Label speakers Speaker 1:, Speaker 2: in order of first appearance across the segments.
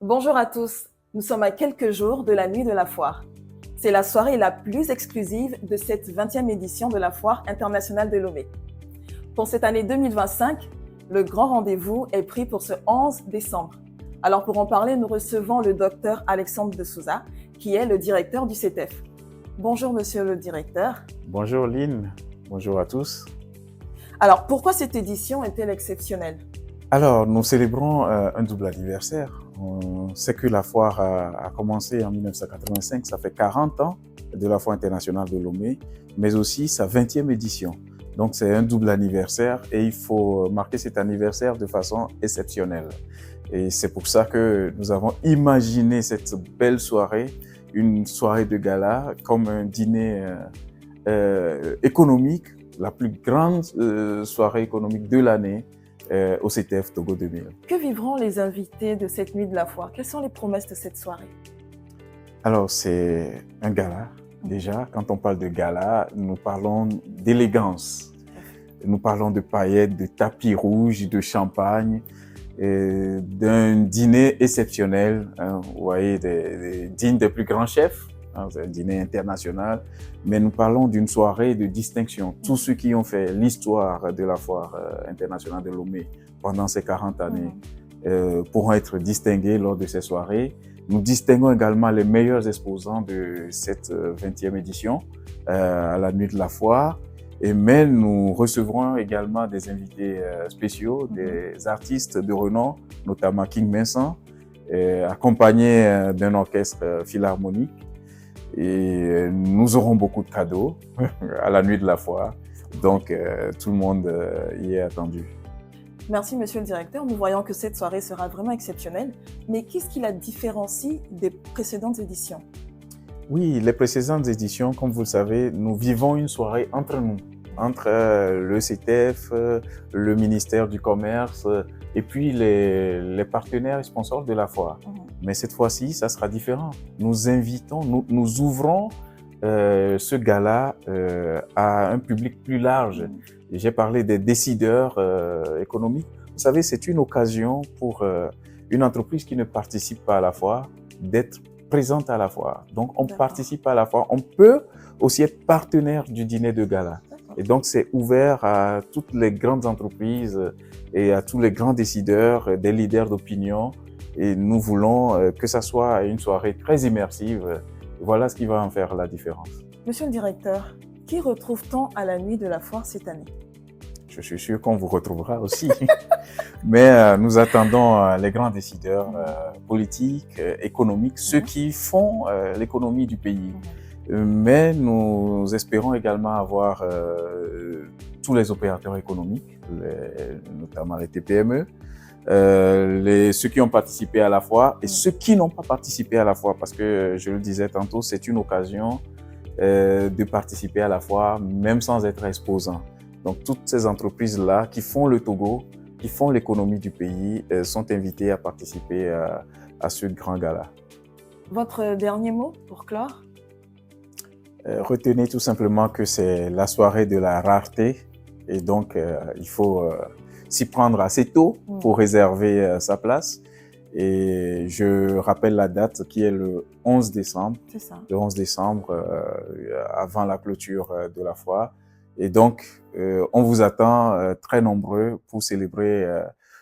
Speaker 1: Bonjour à tous, nous sommes à quelques jours de la nuit de la foire. C'est la soirée la plus exclusive de cette 20e édition de la Foire internationale de Lomé. Pour cette année 2025, le grand rendez-vous est pris pour ce 11 décembre. Alors pour en parler, nous recevons le docteur Alexandre de Souza, qui est le directeur du CETEF. Bonjour monsieur le directeur.
Speaker 2: Bonjour Lynn, bonjour à tous.
Speaker 1: Alors pourquoi cette édition est-elle exceptionnelle?
Speaker 2: Alors, nous célébrons un double anniversaire. On sait que la foire a commencé en 1985, ça fait 40 ans de la Foire internationale de Lomé, mais aussi sa 20e édition. Donc c'est un double anniversaire et il faut marquer cet anniversaire de façon exceptionnelle. Et c'est pour ça que nous avons imaginé cette belle soirée, une soirée de gala, comme un dîner économique, la plus grande soirée économique de l'année au CETEF Togo 2000.
Speaker 1: Que vivront les invités de cette nuit de la foire? Quelles sont les promesses de cette soirée?
Speaker 2: Alors, c'est un gala. Déjà, quand on parle de gala, nous parlons d'élégance. Nous parlons de paillettes, de tapis rouges, de champagne, d'un dîner exceptionnel. Hein, vous voyez, des dînes des plus grands chefs. Hein, c'est un dîner international. Mais nous parlons d'une soirée de distinction. Tous ceux qui ont fait l'histoire de la Foire internationale de Lomé pendant ces 40 années pourront être distingués lors de ces soirées. Nous distinguons également les meilleurs exposants de cette 20e édition à la nuit de la foire. Mais nous recevrons également des invités spéciaux, des artistes de renom, notamment King Vincent, accompagnés d'un orchestre philharmonique. Et nous aurons beaucoup de cadeaux à la nuit de la foire. Donc, tout le monde y est attendu.
Speaker 1: Merci monsieur le directeur, nous voyons que cette soirée sera vraiment exceptionnelle, mais qu'est-ce qui la différencie des précédentes éditions?
Speaker 2: Oui, les précédentes éditions, comme vous le savez, nous vivons une soirée entre nous, entre le CETEF, le ministère du Commerce et puis les partenaires et sponsors de la foire. Mais cette fois-ci, ça sera différent. Nous invitons, nous ouvrons ce gala à un public plus large. J'ai parlé des décideurs économiques. Vous savez, c'est une occasion pour une entreprise qui ne participe pas à la foire d'être présente à la foire. Donc, on participe à la foire. On peut aussi être partenaire du dîner de gala. Et donc, c'est ouvert à toutes les grandes entreprises et à tous les grands décideurs, des leaders d'opinion. Et nous voulons que ça soit une soirée très immersive. Voilà ce qui va en faire la différence.
Speaker 1: Monsieur le directeur, qui retrouve-t-on à la nuit de la foire cette année?
Speaker 2: Je suis sûr qu'on vous retrouvera aussi. Mais nous attendons les grands décideurs politiques, économiques, ceux qui font l'économie du pays. Mais nous espérons également avoir tous les opérateurs économiques, notamment les TPME, ceux qui ont participé à la foire et ceux qui n'ont pas participé à la foire, parce que je le disais tantôt, c'est une occasion de participer à la foire, même sans être exposant. Donc toutes ces entreprises-là qui font le Togo, qui font l'économie du pays, sont invitées à participer à ce grand gala.
Speaker 1: Votre dernier mot pour clore?
Speaker 2: Retenez tout simplement que c'est la soirée de la rareté et donc il faut s'y prendre assez tôt pour réserver sa place. Et je rappelle la date qui est le 11 décembre.
Speaker 1: C'est ça.
Speaker 2: Le 11 décembre, avant la clôture de la foire. Et donc, on vous attend très nombreux pour célébrer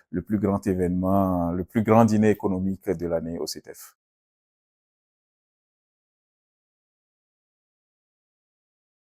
Speaker 2: le plus grand événement, le plus grand dîner économique de l'année au CETEF.